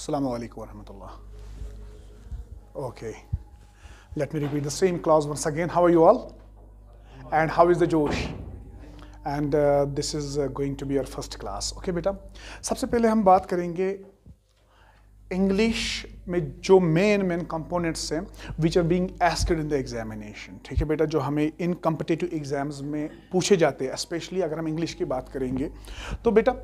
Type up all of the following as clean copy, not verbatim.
Assalamu alaikum wa rahmatullah. Okay, let me repeat the same clause once again. How are you all? And how is the Josh? And this is going to be your first class. Okay बेटा, सबसे पहले हम बात करेंगे English में जो main components हैं which are being asked in the examination. ठीक है बेटा, जो हमें इन कम्पिटिटिव एग्जाम्स में पूछे जाते हैं, स्पेशली अगर हम इंग्लिश की बात करेंगे तो बेटा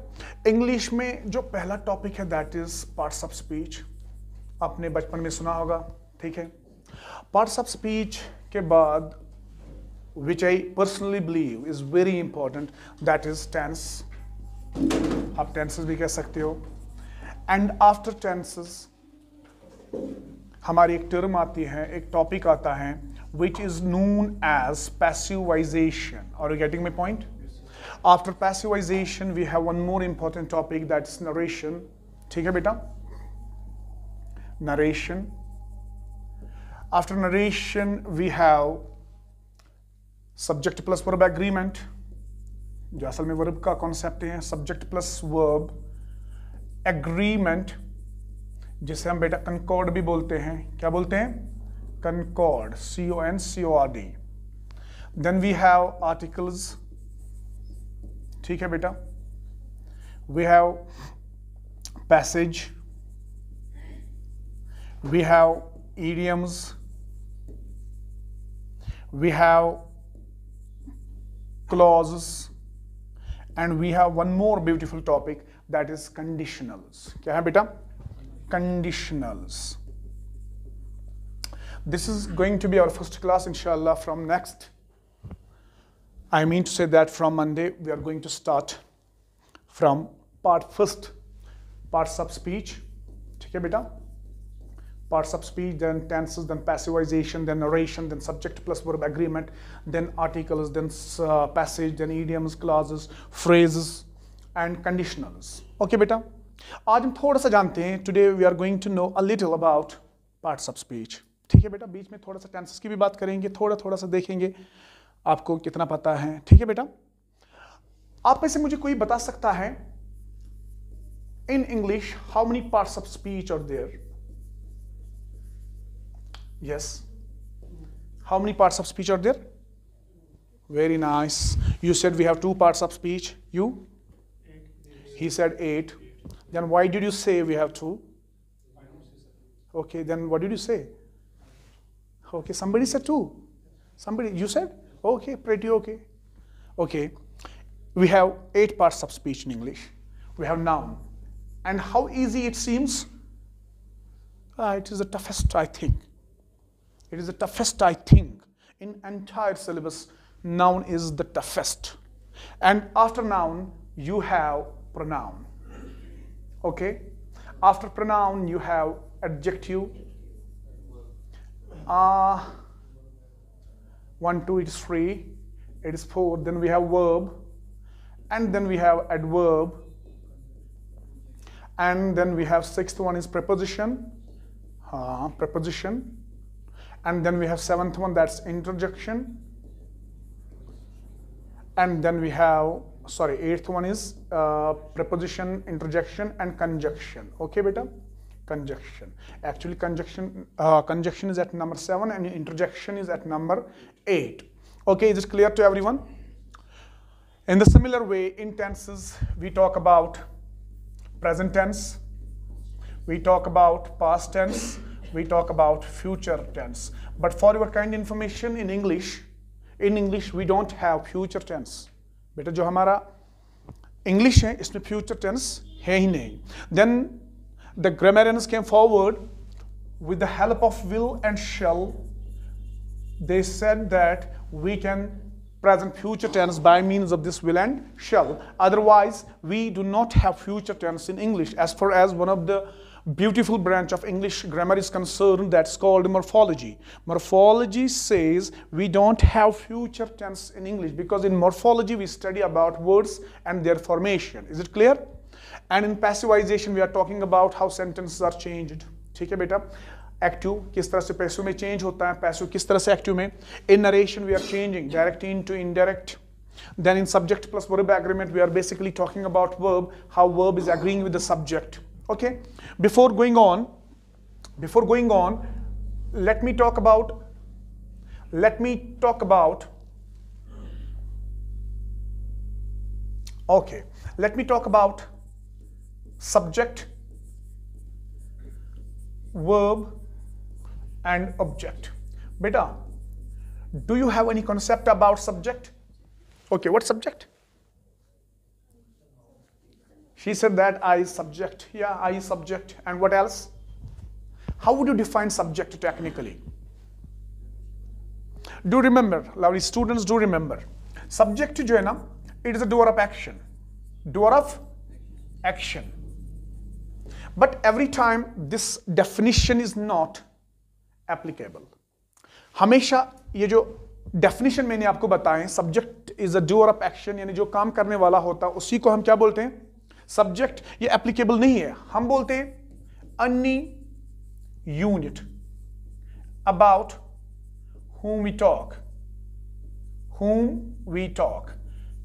इंग्लिश में जो पहला टॉपिक है that is parts of speech. आपने बचपन में सुना होगा. ठीक है, पार्ट्स ऑफ स्पीच के बाद which I personally believe is very important, that is tense. आप tenses भी कह सकते हो. And after tenses हमारी एक टर्म आती है, एक टॉपिक आता है which is known as passivization. Are you getting my point? After passivization we have one more important topic, that's narration. ठीक है बेटा, narration. After narration we have subject plus verb agreement, जो असल में वर्ब का concept है. Subject plus verb agreement, जिसे हम बेटा कनकॉर्ड भी बोलते हैं. क्या बोलते हैं? Concord, CONCORD. Then we have articles. ठीक है बेटा, we have passage, we have idioms, we have clauses, and we have one more beautiful topic, that is conditionals. क्या है बेटा? Conditionals. This is going to be our first class inshallah. From next, I mean to say that from Monday we are going to start from first parts of speech. ठीक है बेटा, parts of speech, then tenses, then passivization, then narration, then subject plus verb agreement, then articles, then passage, then idioms, clauses, phrases and conditionals. Okay बेटा, आज हम थोड़ा सा जानते हैं. Today we are going to know a little about parts of speech. ठीक है बेटा, बीच में थोड़ा सा tenses की भी बात करेंगे, थोड़ा सा देखेंगे आपको कितना पता है. ठीक है बेटा, आप में से मुझे कोई बता सकता है in English how many parts of speech are there? Yes. How many parts of speech are there? Very nice. You said we have 2 parts of speech. You? 8. He said 8. Then why did you say we have 2? Okay, then what did you say? Okay, somebody said 2. Somebody, you said? Okay, pretty okay. Okay, we have 8 parts of speech in English. We have noun. And how easy it seems? It is the toughest, I think. It is the toughest, I think. In entire syllabus, noun is the toughest. And after noun, you have pronoun. Okay? After pronoun, you have adjective. 1, 2, it is 3. It is 4. Then we have verb. And then we have adverb. And then we have 6th one is preposition. Preposition. And then we have 7th one, that's interjection. And then we have, 8th one is preposition, interjection and conjunction. Okay beta, conjunction. Actually conjunction is at number 7 and interjection is at number 8. Okay, is it clear to everyone? In the similar way, in tenses we talk about present tense, we talk about past tense, we talk about future tense. But for your kind information, in English we don't have future tense. बेटा जो हमारा English है इसमें future tense है ही नहीं. Then the grammarians came forward with the help of will and shall. They said that we can present future tense by means of this will and shall. Otherwise, we do not have future tense in English. As far as one of the beautiful branch of English grammar is concerned, that's called morphology. Morphology says we don't have future tense in English because in morphology we study about words and their formation. Is it clear? And in passivization we are talking about how sentences are changed. ठीक है बेटा, active किस तरह से passive में change होता है, passive किस तरह से एक्टिव में. In narration we are changing direct into indirect. Then in subject plus verb agreement we are basically talking about verb, how verb is agreeing with the subject. Okay, before going on, let me talk about subject, verb and object. Beta, do you have any concept about subject? Okay, what subject? She said that I is subject. Yeah, I is subject. And what else? How would you define subject technically? Do remember, lovely students, do remember. Subject जो है ना, it is a doer of action. Doer of action. But every time this definition is not applicable. हमेशा ये जो definition मैंने आपको बताएं, subject is a doer of action, यानी जो काम करने वाला होता है उसी को हम क्या बोलते हैं? Subject. ये applicable नहीं है. हम बोलते हैं any unit about whom we talk.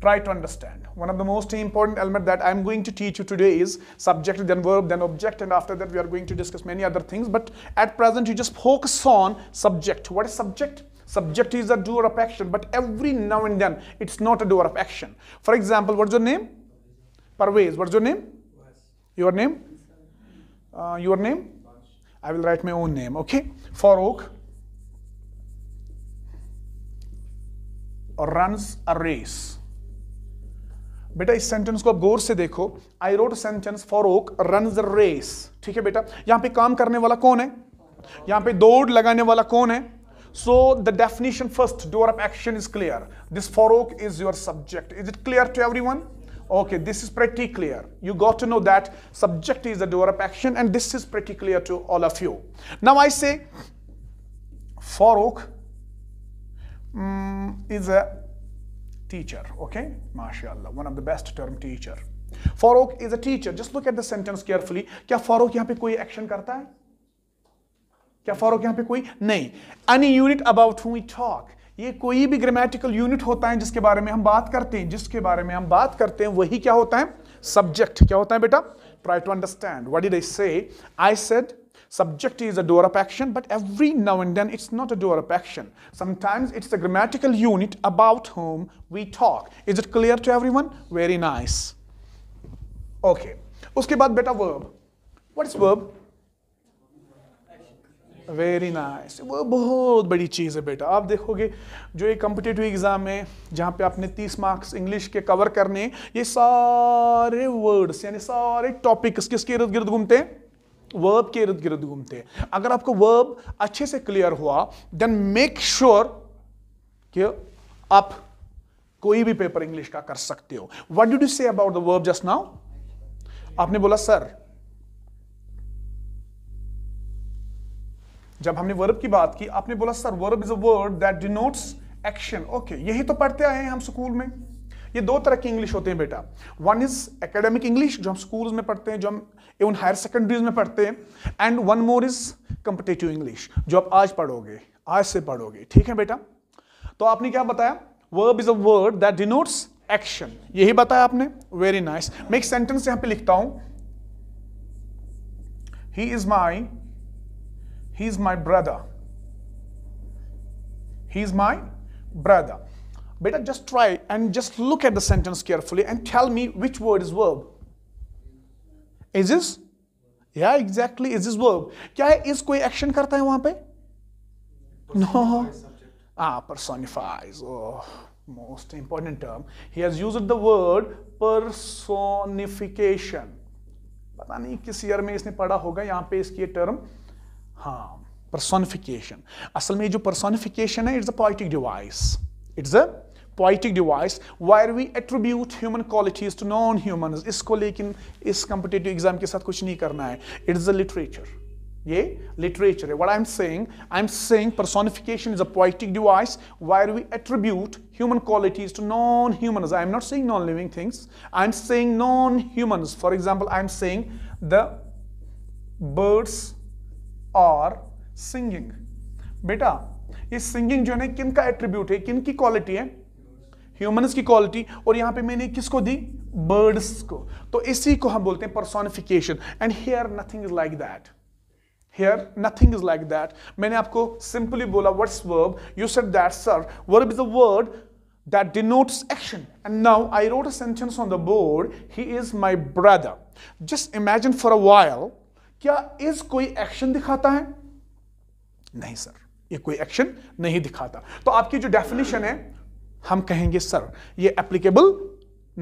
Try to understand. One of the most important elements that I'm going to teach you today is subject, then verb, then object, and after that we are going to discuss many other things. But at present you just focus on subject. What is subject? Subject is a doer of action, but every now and then it's not a doer of action. For example, what's your name? Parvez. What's your name? Your name? Your name? I will write my own name, okay? Farouk runs a race. बेटा इस sentence को आप गौर से देखो. I wrote a sentence, Farouk runs a race. ठीक है बेटा, यहाँ पे काम करने वाला कौन है? यहाँ पे दौड़ लगाने वाला कौन है? So the definition first, doer of action is clear. This Farouk is your subject. Is it clear to everyone? Okay, this is pretty clear. You got to know that subject is the doer of action, and this is pretty clear to all of you. Now I say Farouk is a teacher. Okay, mashallah, one of the best term, teacher. Farouk is a teacher. Just look at the sentence carefully. क्या Farouk यहाँ पे कोई action करता है? क्या Farouk यहाँ पे कोई नहीं? Any unit about whom we talk. ये कोई भी grammatical unit होता है जिसके बारे में हम बात करते हैं, वही क्या होता है? Subject. क्या होता है बेटा? Try to understand. What did I say? I said subject is a doer of action, but every now and then it's not a doer of action. Sometimes it's a grammatical unit about whom we talk. Is it clear to everyone? Very nice. Okay. उसके बाद बेटा verb. What is verb? Very nice. वो बहुत बड़ी चीज़ है बेटा. आप देखोगे जो एक कॉम्पिटिटिव एग्जाम में जहाँ पे आपने 30 मार्क्स इंग्लिश के कवर करने, ये सारे वर्ड्स यानी सारे टॉपिक्स किसके इर्द गिर्द घूमते हैं? वर्ब के इर्द गिर्द घूमते हैं. अगर आपको वर्ब अच्छे से क्लियर हुआ, देन मेक श्योर कि आप कोई भी पेपर इंग्लिश का कर सकते हो. What did you say about the verb just now? आपने बोला सर, जब हमने वर्ब की बात की, आपने बोला sir verb is a word that denotes action. Okay, यही तो पढ़ते आए हैं हम स्कूल में. ये दो तरह की इंग्लिश होते हैं बेटा. वन इज एकेडमिक इंग्लिश जो हम स्कूल्स में पढ़ते हैं, जो हम इवन हायर सेकेंडरीज में पढ़ते हैं, and one more is competitive English जो आप आज पढ़ोगे, आज से पढ़ोगे. ठीक है बेटा? तो आपने क्या बताया? Verb is a word that denotes action. यही बताया आपने. Very nice. मैं एक सेंटेंस यहां पे लिखता हूं. He is my brother. He is my brother. Beta, just try and just look at the sentence carefully and tell me which word is verb. Is this? Yeah, exactly. Is this verb? क्या है? Is कोई action करता है वहां पे? No. Personifies. Oh, most important term. He has used the word personification. पता नहीं किस ईयर में इसने पढ़ा होगा, यहाँ पे इसकी टर्म. हाँ, personification. असल में जो personification है, it's a poetic device. It's a poetic device where we attribute human qualities to non-humans. इसको लेकिन इस competitive exam के साथ कुछ नहीं करना है. It's a literature. ये literature है. What I'm saying personification is a poetic device where we attribute human qualities to non-humans. I'm not saying non-living things. I'm saying non-humans. For example, I'm saying the birds और singing. बेटा ये singing जो है ना, किन का attribute है, किन की क्वालिटी है? ह्यूमंस की क्वालिटी. और यहां पे मैंने किसको दी? बर्ड्स को, तो इसी को हम बोलते हैं personification. And here nothing is like that, here nothing is like that. मैंने आपको सिंपली बोला what's verb, you said that sir verb is a word that denotes action, and now I wrote a sentence on the board, he is my brother. Just imagine for a while, क्या is कोई action दिखाता है? नहीं sir, ये कोई action नहीं दिखाता। तो आपकी जो डेफिनेशन है हम कहेंगे सर ये एप्लीकेबल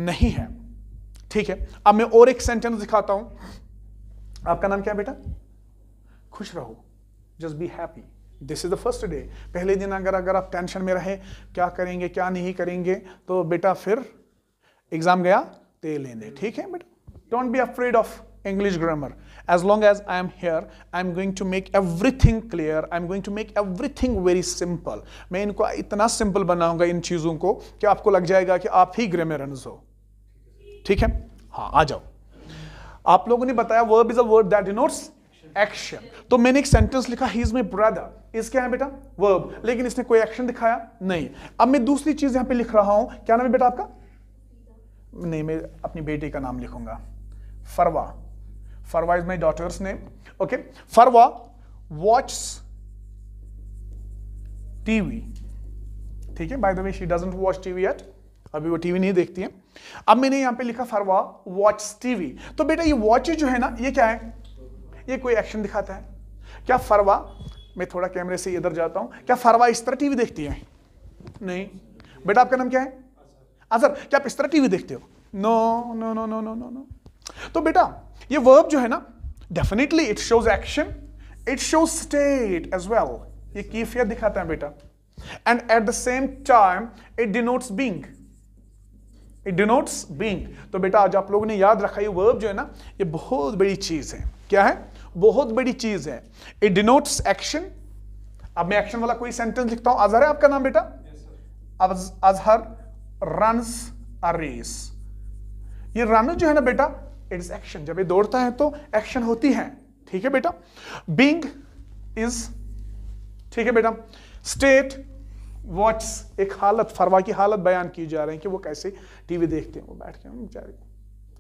नहीं है। ठीक है, अब मैं और एक सेंटेंस दिखाता हूं। आपका नाम क्या है बेटा? खुश रहो, just be happy, this is the first day. पहले दिन अगर आप टेंशन में रहे क्या करेंगे क्या नहीं करेंगे, तो बेटा फिर एग्जाम गया तेल लेने। ठीक है बेटा, don't be afraid of English grammar. As long as I am here, I am going to make everything clear. I am going to make everything very simple. मैं इनको इतना सिंपल बनाऊंगा इन चीजों को कि आपको लग जाएगा कि आप ही ग्रामरियंस हो। ठीक है, हाँ आ जाओ। आप लोगों ने बताया verb is a word that denotes action. तो मैंने एक सेंटेंस लिखा he is my brother. इस क्या है बेटा? verb. लेकिन इसने कोई एक्शन दिखाया नहीं। अब मैं दूसरी चीज यहां पे लिख रहा हूं, क्या नाम है बेटा आपका? नहीं, मैं अपनी बेटी का नाम लिखूंगा, फरवा। Farwa is my daughter's name. Okay, Farwa watches TV. ठीक है, by the way she doesn't watch TV yet. अभी वो टीवी नहीं देखती है। अब मैंने यहां पे लिखा Farwa watches TV। तो बेटा ये watch जो है ना, ये क्या है? ये कोई एक्शन दिखाता है क्या? फरवा, मैं थोड़ा कैमरे से इधर जाता हूं, क्या फरवा इस तरह टीवी देखती है? नहीं। बेटा आपका नाम क्या है? अजहर। क्या आप इस तरह टीवी देखते हो? No no no no no no no. तो बेटा ये वर्ब जो है ना, definitely it shows action, it shows state as well, ये कैफियत दिखाता है बेटा। And at the same time it denotes being, it denotes being. तो बेटा आज आप लोगों ने याद रखा, ये वर्ब जो है ना, ये बहुत बड़ी चीज है। क्या है? बहुत बड़ी चीज है। It denotes action. अब मैं एक्शन वाला कोई सेंटेंस लिखता हूं। अजहर है आपका नाम बेटा? Azhar runs a race. ये रन जो है ना बेटा, इट इज एक्शन। जब ये दौड़ता है तो एक्शन होती है। ठीक है बेटा। बीइंग इज, ठीक है बेटा। स्टेट वॉट्स, एक हालत, फरवा की हालत बयान की जा रही है कि वो कैसे टीवी देखते हैं। वो बैठ के बेचारे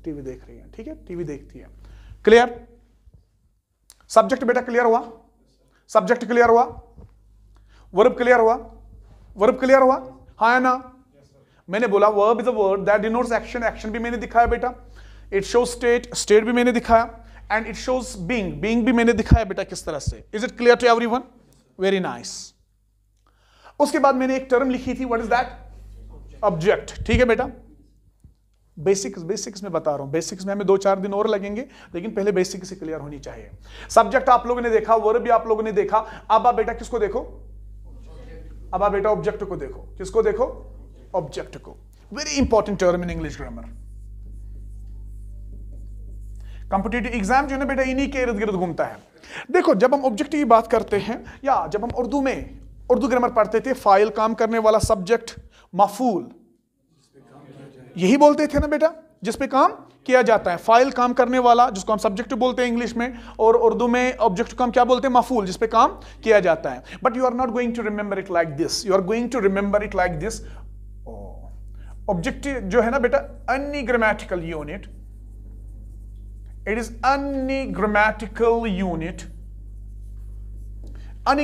टीवी देख रही है। ठीक है, टीवी देखती है। क्लियर? सब्जेक्ट बेटा क्लियर हुआ? सब्जेक्ट क्लियर हुआ? वर्ब क्लियर हुआ? वर्ब क्लियर हुआ? हाँ या ना? मैंने बोला verb is a word that denotes action. Action भी मैंने दिखाया बेटा। इट शोज स्टेट, स्टेट भी मैंने दिखाया। And it shows being, being भी मैंने दिखाया बेटा किस तरह से। Is it clear to everyone? Very nice. उसके बाद मैंने एक टर्म लिखी थी, व्हाट इज दैट? ऑब्जेक्ट। ठीक है बेटा, बेसिक्स में बता रहा हूं। बेसिक्स में हमें 2-4 दिन और लगेंगे, लेकिन पहले बेसिक से क्लियर होनी चाहिए। सब्जेक्ट आप लोगों ने देखा, वर्ब भी आप लोगों ने देखा। अब आप बेटा किसको देखो? अब आप बेटा ऑब्जेक्ट को देखो। किसको देखो? ऑब्जेक्ट को। Very important term in English grammar. Competitive exam जो है ना बेटा, इन्हीं के इर्द गिर्द घूमता है। देखो जब हम ऑब्जेक्ट की बात करते हैं, या जब हम उर्दू ग्रामर पढ़ते थे, फाइल काम करने वाला, सब्जेक्ट मफूल, यही बोलते थे ना बेटा, जिस पे काम किया जाता है। फाइल काम करने वाला, जिसको हम सब्जेक्ट बोलते हैं इंग्लिश में, और उर्दू में ऑब्जेक्ट को हम क्या बोलते हैं? मफूल, जिस पे काम किया जाता है। But you are not going to remember it like this, you are going to remember it like this. Object जो है ना बेटा, any grammatical unit, it is any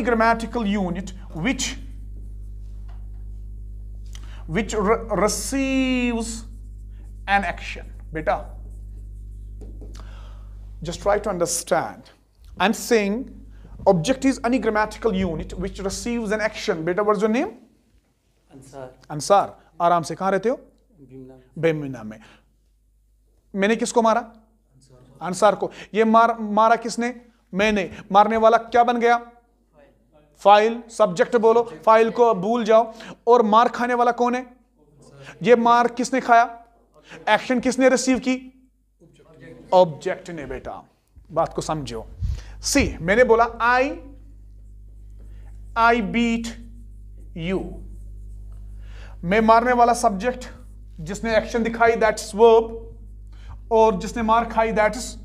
grammatical unit which receives an action. Beta, just try to understand. I'm saying object is any grammatical unit which receives an action. Beta, what's your name? Ansar. आराम से। कहां रहते हो? बेमिना में। मैंने किसको मारा? अंसार को। ये मारा किसने? मैंने। मारने वाला क्या बन गया? फाइल। सब्जेक्ट बोलो, फाइल को भूल जाओ। और मार खाने वाला कौन है? ये मार किसने खाया? एक्शन किसने रिसीव की? ऑब्जेक्ट ने बेटा। बात को समझो। सी, मैंने बोला आई बीट यू। मैं मारने वाला सब्जेक्ट, जिसने एक्शन दिखाई दैट्स वर्ब, और जिसने मार खाई दैट्स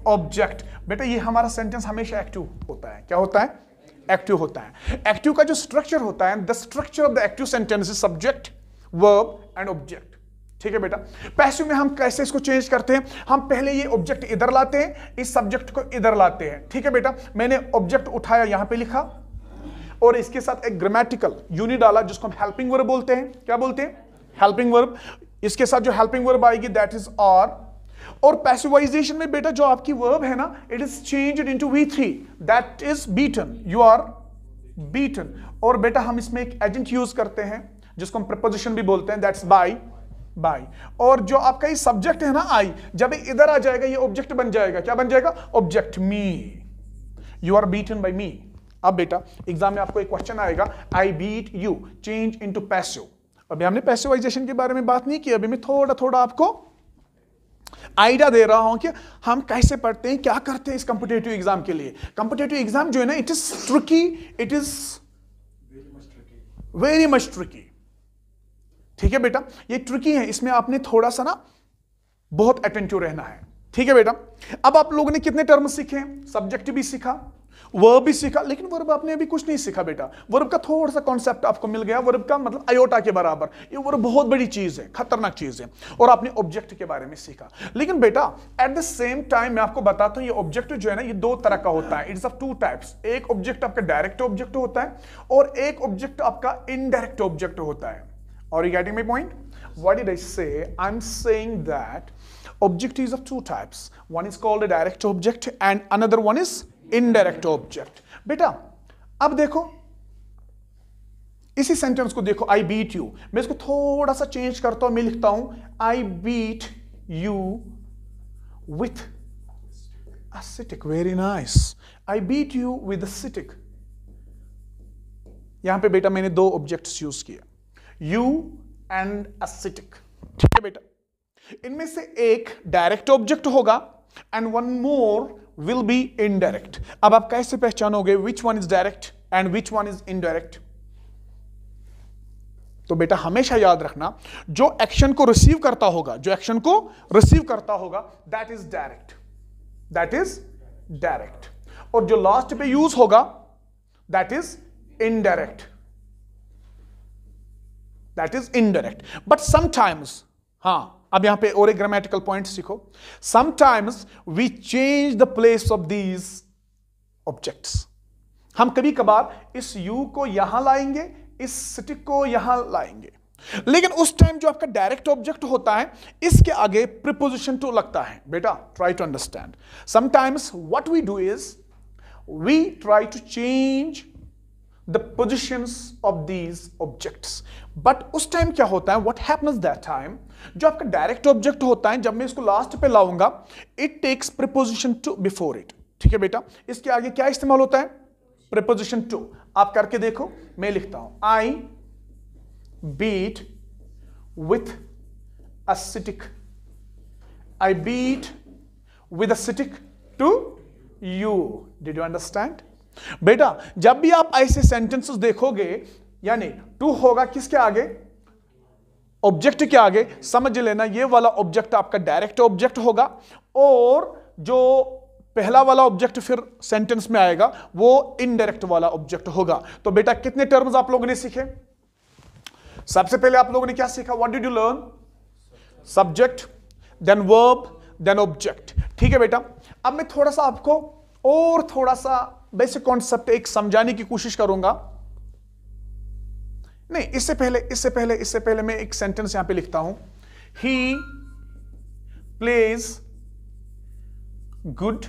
ऑब्जेक्ट। बेटा ये हमारा सेंटेंस हमेशा एक्टिव होता है। क्या होता है? एक्टिव होता है। एक्टिव का जो स्ट्रक्चर होता है, the structure of the active sentence is subject, verb and object. ठीक है बेटा। पैसिव में हम कैसे इसको चेंज करते हैं, हम पहले ये ऑब्जेक्ट इधर लाते हैं, इस सब्जेक्ट को इधर लाते हैं, ठीक है बेटा। मैंने ऑब्जेक्ट उठाया, यहां पे लिखा और इसके साथ एक ग्रामेटिकल यूनिट डाला जिसको हम हेल्पिंग वर्ब बोलते हैं। क्या बोलते हैं? Helping verb. इसके साथ जो हेल्पिंग वर्ब आएगी दैट इज आर। और पैसिवाइजेशन में बेटा जो आपकी वर्ब है ना, it is changed into V3, that is beaten, you are beaten. और बेटा हम इसमें एक एजेंट यूज करते हैं जिसको हम प्रीपोजिशन भी बोलते हैं, दैट्स बाय, बाय। और जो आपका ये सब्जेक्ट है ना आई, जब इधर आ जाएगा ये ऑब्जेक्ट बन जाएगा। क्या बन जाएगा? Object, me, you are beaten by me. अब बेटा एग्जाम में आपको एक क्वेश्चन आएगा, I beat you, change into passive. अभी हमने पैसिवाइजेशन के बारे में बात नहीं की, अभी मैं थोड़ा थोड़ा आपको आइडिया दे रहा हूं कि हम कैसे पढ़ते हैं, क्या करते हैं इस कॉम्पिटिटिव एग्जाम के लिए। कॉम्पिटिटिव एग्जाम जो है ना, it is tricky, it is very much tricky, ठीक है बेटा। ये ट्रिकी है, इसमें आपने थोड़ा सा ना बहुत अटेंटिव रहना है, ठीक है बेटा। अब आप लोगों ने कितने टर्म सीखे हैं? सब्जेक्ट भी सीखा, वर्ब भी सीखा, लेकिन वर्ब आपने अभी कुछ नहीं सीखा बेटा। वर्ब का थोड़ा सा कॉन्सेप्ट आपको मिल गया, वर्ब का मतलब आयोटा के बराबर। ये वर्ब बहुत बड़ी चीज है, खतरनाक चीज है। और आपने ऑब्जेक्ट के बारे में सीखा। लेकिन बेटा एट द सेम टाइम मैं आपको बताता हूं, ये ऑब्जेक्ट जो है ना, ये दो तरह का होता है। It's of two types. एक ऑब्जेक्ट आपका डायरेक्ट ऑब्जेक्ट होता है और एक ऑब्जेक्ट आपका इनडायरेक्ट ऑब्जेक्ट होता है। Are you getting my point? What did I say? I'm saying that object is of two types. One is called a direct object and another one is indirect object. बेटा अब देखो इसी sentence को देखो, I beat you। मैं इसको थोड़ा सा चेंज करता हूं, मैं लिखता हूं I beat you with a stick। Very nice. I beat you with a stick। यहां पे बेटा मैंने दो ऑब्जेक्ट्स यूज किए, यू एंड अ stick, ठीक है बेटा। इनमें से एक डायरेक्ट ऑब्जेक्ट होगा and one more will be indirect. अब आप कैसे पहचानोगे which one is direct and which one is indirect? तो बेटा हमेशा याद रखना, जो एक्शन को रिसीव करता होगा, जो एक्शन को रिसीव करता होगा that is direct, that is direct. और जो लास्ट पे यूज होगा that is indirect, that is indirect. But sometimes, अब यहां पे और एक ग्रामेटिकल पॉइंट सीखो, sometimes we change the place of these objects। हम कभी कभार इस u को यहां लाएंगे, इस stick को यहां लाएंगे, लेकिन उस टाइम जो आपका डायरेक्ट ऑब्जेक्ट होता है इसके आगे प्रीपोजिशन टू लगता है। बेटा try to understand. Sometimes what we do is we try to change the positions of these objects, but उस टाइम क्या होता है, what happens that time, जो आपका डायरेक्ट ऑब्जेक्ट होता है जब मैं इसको लास्ट पे लाऊंगा it takes preposition to before it, ठीक है बेटा। इसके आगे क्या इस्तेमाल होता है? preposition to। आप करके देखो, मैं लिखता हूं I beat with a stick, I beat with a stick to you। Did you understand? बेटा जब भी आप ऐसे सेंटेंसेस देखोगे, यानी टू होगा किसके आगे? ऑब्जेक्ट के आगे, समझ लेना ये वाला ऑब्जेक्ट आपका डायरेक्ट ऑब्जेक्ट होगा और जो पहला वाला ऑब्जेक्ट फिर सेंटेंस में आएगा वो इनडायरेक्ट वाला ऑब्जेक्ट होगा। तो बेटा कितने टर्म्स आप लोगों ने सीखे? सबसे पहले आप लोगों ने क्या सीखा? What did you learn? Subject, then verb, then object, ठीक है बेटा। अब मैं थोड़ा सा आपको और थोड़ा सा बेसिक कॉन्सेप्ट एक समझाने की कोशिश करूंगा। नहीं, इससे पहले मैं एक सेंटेंस यहां पे लिखता हूं, he plays good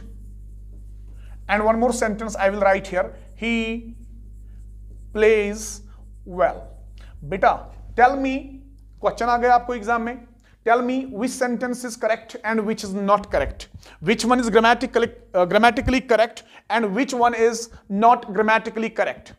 and one more sentence I will write here, he plays well. बेटा टेल मी, क्वेश्चन आ गया आपको एग्जाम में, tell me which sentence is correct and which is not correct, which one is grammatically correct and which one is not grammatically correct।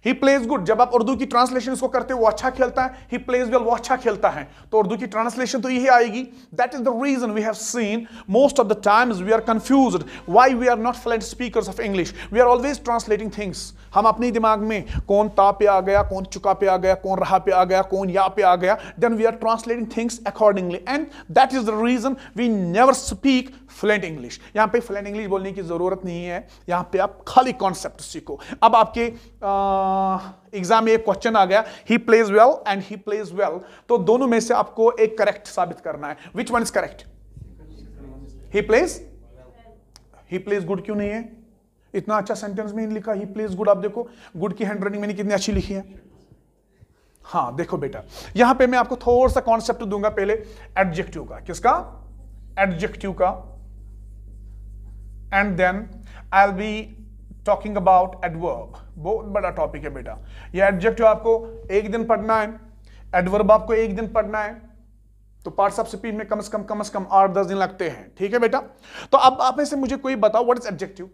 He plays good, जब आप उर्दू की translation इसको करते हो वो अच्छा खेलता है, he plays well वो अच्छा खेलता है, तो उर्दू की ट्रांसलेशन तो यही आएगी। That is the reason we have seen most of the times we are confused why we are not fluent speakers of English, we are always translating things। हम अपने दिमाग में कौन ता पे आ गया, कौन चुका पे आ गया, कौन रहा पे आ गया, कौन या पे आ गया, then we are translating things accordingly and that is the reason we never speak fluent English. यहां पे फ्लुएंट इंग्लिश बोलने की जरूरत नहीं है, यहां पे आप खाली कॉन्सेप्ट सीखो। अब आपके एग्जाम में एक क्वेश्चन आ गया, he plays well and he plays well, तो दोनों में से आपको एक करेक्ट साबित करना है। विच one is correct? He plays good क्यों नहीं है? इतना अच्छा सेंटेंस में लिखा ही प्लेज गुड। आप देखो गुड की हैंडराइटिंग मैंने कितनी अच्छी लिखी है। हाँ देखो बेटा, यहां पे मैं आपको थोड़ा सा कॉन्सेप्ट दूंगा पहले एडजेक्टिव का। किसका? एडजेक्टिव का। And then I will be talking about adverb. बहुत बड़ा टॉपिक है बेटा ये। एडजेक्टिव आपको एक दिन पढ़ना है, एडवर्ब आपको एक दिन पढ़ना है, तो पार्ट्स ऑफ स्पीच में कम से कम 8-10 दिन लगते हैं। ठीक है बेटा? तो अब आप में से मुझे कोई बताओ व्हाट इज एडजेक्टिव?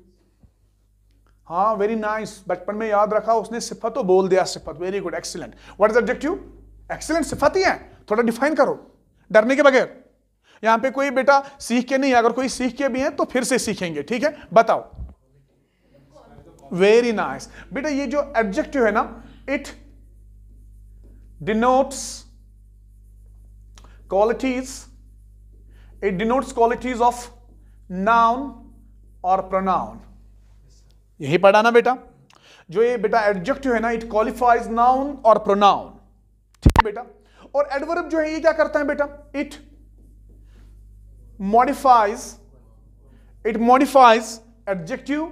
हाँ वेरी नाइस, बचपन में याद रखा उसने, सिफत तो बोल दिया, सिफत। Very good, excellent. What is adjective? Excellent, सिफत ही है। थोड़ा डिफाइन करो डरने के बगैर। यहां पे कोई बेटा सीख के नहीं, अगर कोई सीख के भी है तो फिर से सीखेंगे। ठीक है, बताओ। वेरी नाइस बेटा, ये जो एडजेक्टिव है ना, it denotes qualities, it denotes qualities of noun और प्रोनाउन। यही पढ़ा ना बेटा? जो ये बेटा एडजेक्टिव है ना, इट क्वालिफाइज नाउन और प्रोनाउन। ठीक है बेटा? और एडवर्ब जो है ये क्या करता है बेटा? It modifies adjective,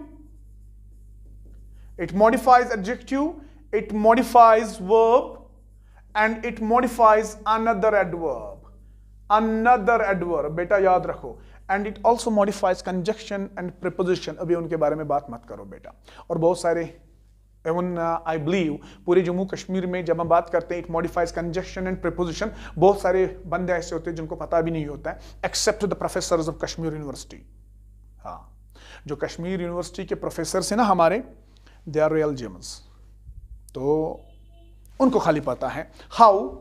it modifies adjective, it modifies verb, and it modifies another adverb बेटा याद रखो। and it also modifies conjunction and preposition। अभी उनके बारे में बात मत करो बेटा। और बहुत सारे even I believe पूरे जम्मू कश्मीर में जब हम बात करते हैं it modifies conjunction and preposition, बहुत सारे बंदे ऐसे होते हैं जिनको पता भी नहीं होता है, except the professors of Kashmir university. हाँ, जो कश्मीर यूनिवर्सिटी के प्रोफेसर है ना हमारे, दे आर रियल जेम्स, तो उनको खाली पता है how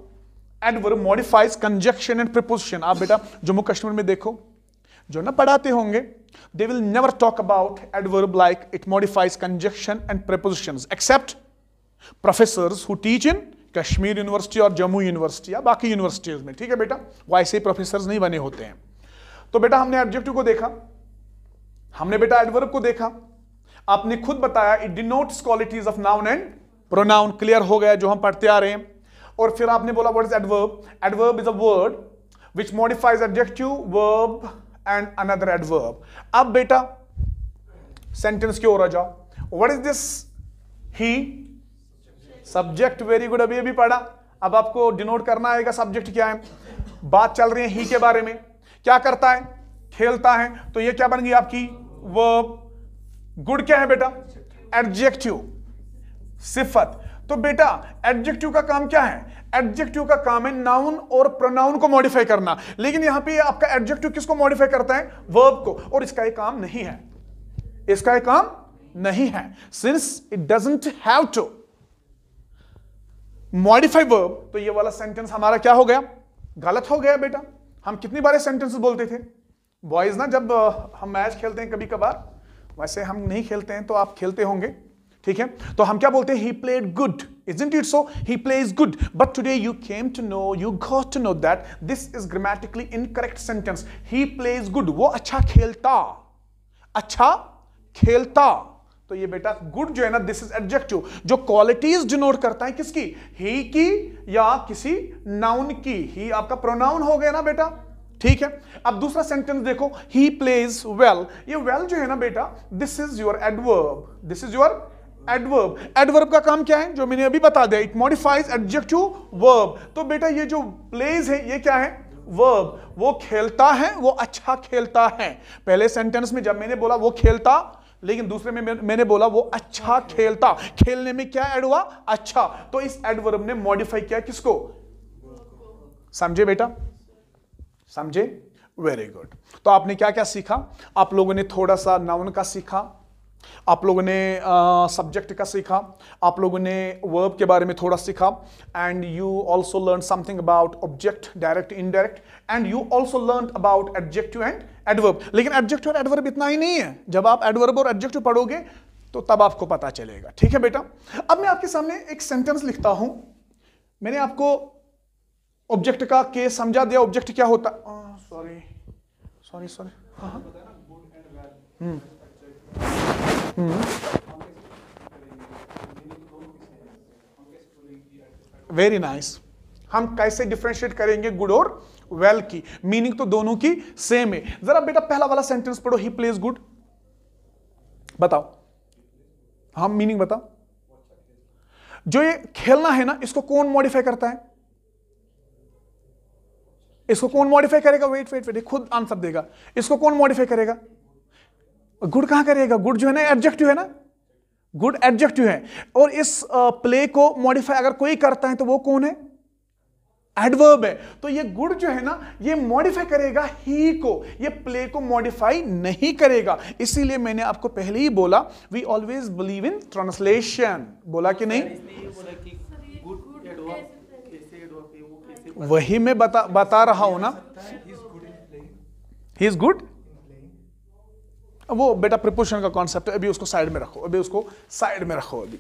adverb modifies conjunction and preposition. आप बेटा जम्मू कश्मीर में देखो, जो ना पढ़ाते होंगे, they will never talk about adverb like it modifies conjunction and prepositions, except professors who teach in Kashmir university और जम्मू यूनिवर्सिटी या बाकी यूनिवर्सिटीज में। ठीक है बेटा? वैसे प्रोफेसर्स नहीं बने होते हैं। तो बेटा हमने एडजेक्टिव को देखा, हमने बेटा एडवर्ब को देखा, आपने खुद बताया it denotes qualities of noun and pronoun. Clear हो गया जो हम पढ़ते आ रहे हैं। और फिर आपने बोला what is adverb? Adverb is a word which modifies adjective, verb and another adverb. अब बेटा सेंटेंस की ओर आ जाओ। What is this? He, subject. Very good, अभी पढ़ा। अब आपको डिनोट करना आएगा सब्जेक्ट क्या है। बात चल रही है ही के बारे में, क्या करता है? खेलता है। तो ये क्या बन गई आपकी? वर्ब। गुड क्या है बेटा? एडजेक्टिव, सिफत। तो बेटा एडजेक्टिव का काम क्या है? एडजेक्टिव का काम है नाउन और प्रोनाउन को मॉडिफाई करना। लेकिन यहां पे आपका एडजेक्टिव किसको मॉडिफाई करता है? वर्ब को। और इसका एक काम नहीं है, इसका एक काम नहीं है। Since it doesn't have to modify verb, तो ये वाला सेंटेंस हमारा क्या हो गया? गलत हो गया बेटा। हम कितनी बार सेंटेंसेस बोलते थे बॉयज ना, जब हम मैच खेलते हैं कभी कभार, वैसे हम नहीं खेलते हैं तो आप खेलते होंगे। ठीक है? तो हम क्या बोलते हैं? he played good, isn't it so? He plays good. But today you came to know, you got to know that this is grammatically incorrect sentence. He plays good. वो अच्छा खेलता। तो ये बेटा गुड जो है ना, दिस इज एडजेक्टिव, जो क्वालिटीज डिनोट करता है किसकी? ही की या किसी नाउन की। ही आपका प्रोनाउन हो गया ना बेटा। ठीक है? अब दूसरा सेंटेंस देखो, he plays well। ये well जो है ना बेटा, this is your adverb, this is your adverb. Adverb का काम क्या है? जो मैंने अभी बता दिया, इट मॉडिफाइज एडजेक्टिव, वर्ब। तो बेटा ये जो प्लेज है ये क्या है? वर्ब। वो खेलता है, वो अच्छा खेलता है। पहले सेंटेंस में जब मैंने बोला वो खेलता, लेकिन दूसरे में मैंने बोला वो अच्छा खेलता। खेलने में क्या ऐड हुआ? अच्छा। तो इस एडवर्ब ने मॉडिफाई किया किसको? समझे बेटा? समझे? Very good. तो आपने क्या क्या सीखा? आप लोगों ने थोड़ा सा नाउन का सीखा, आप लोगों ने सब्जेक्ट का सीखा, आप लोगों ने वर्ब के बारे में थोड़ा सीखा, and you also learn something about object, direct, indirect, and you also learn about adjective and adverb. लेकिन एडजेक्टिव और एडवर्ब इतना ही नहीं है, जब आप एडवर्ब और एडजेक्टिव पढ़ोगे तो तब आपको पता चलेगा। ठीक है बेटा? अब मैं आपके सामने एक सेंटेंस लिखता हूं। मैंने आपको ऑब्जेक्ट का केस समझा दिया, ऑब्जेक्ट क्या होता, सॉरी सॉरी, हाँ हाँ, वेरी नाइस। हम कैसे डिफरेंशिएट करेंगे गुड और वेल की? मीनिंग तो दोनों की सेम है। जरा बेटा पहला वाला सेंटेंस पढ़ो, ही प्लेज गुड, बताओ, हम मीनिंग बताओ। जो ये खेलना है ना, इसको कौन मॉडिफाई करता है? इसको कौन मॉडिफाई करेगा? वेट वेट वेट, खुद आंसर देगा। इसको कौन मॉडिफाई करेगा? गुड कहां करेगा? गुड जो है ना एडजेक्टिव है ना, गुड एडजेक्टिव है। और इस प्ले को मॉडिफाई अगर कोई करता है तो वो कौन है? एडवर्ब है। तो ये गुड जो है ना, ये मॉडिफाई करेगा ही को, ये प्ले को मॉडिफाई नहीं करेगा। इसीलिए मैंने आपको पहले ही बोला, we always believe in translation. बोला कि नहीं? वही मैं बता रहा हूं ना, ही इज गुड। वो बेटा प्रीपोजिशन का कॉन्सेप्ट है, अभी उसको साइड में रखो, अभी उसको साइड में रखो। अभी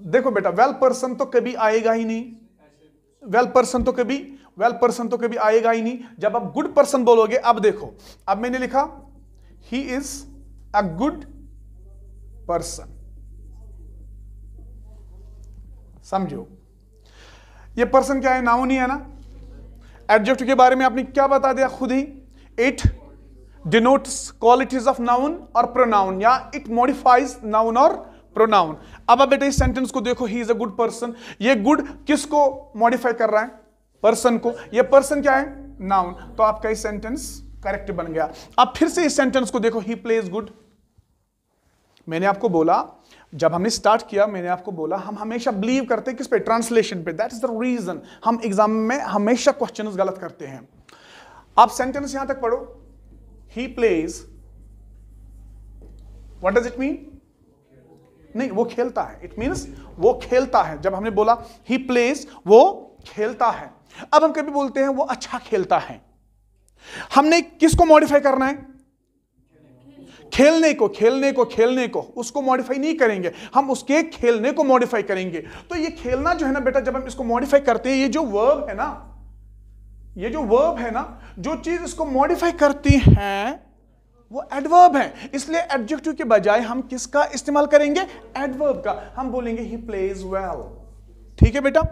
देखो बेटा, वेल पर्सन तो कभी आएगा ही नहीं, वेल पर्सन तो कभी आएगा ही नहीं। जब आप गुड पर्सन बोलोगे, अब देखो, अब मैंने लिखा ही इज अ गुड पर्सन, समझो ये पर्सन क्या है? नाउन ही है ना। एडजेक्टिव के बारे में आपने क्या बता दिया खुद ही? It denotes qualities of noun और प्रोनाउन, या इट मॉडिफाइज नाउन और प्रोनाउन। अब बेटा इस सेंटेंस को देखो, he is a good person. ये गुड किसको मॉडिफाई कर रहा है? पर्सन को। ये पर्सन क्या है? नाउन। तो आपका इस सेंटेंस करेक्ट बन गया। अब फिर से इस सेंटेंस को देखो, ही प्लेज गुड। मैंने आपको बोला, जब हमने स्टार्ट किया मैंने आपको बोला, हम हमेशा बिलीव करते हैं किस पे? ट्रांसलेशन पे। दैट इज द रीजन हम एग्जाम में हमेशा क्वेश्चंस गलत करते हैं। आप सेंटेंस यहां तक पढ़ो, he plays, what does it mean? नहीं, वो खेलता है। इट मीन्स वो खेलता है। जब हमने बोला ही प्लेज, वो खेलता है। अब हम कभी बोलते हैं वो अच्छा खेलता है, हमने किसको मॉडिफाई करना है? खेलने को उसको मॉडिफाई नहीं करेंगे, हम उसके खेलने को मॉडिफाई करेंगे। तो ये खेलना जो है ना बेटा, जब हम इसको मॉडिफाई करते हैं, ये जो वर्ब है ना, जो चीज इसको मॉडिफाई करती है वो एडवर्ब है। इसलिए एडजेक्टिव के बजाय हम किसका इस्तेमाल करेंगे? एडवर्ब का। हम बोलेंगे ही प्लेज वेल। ठीक है बेटा,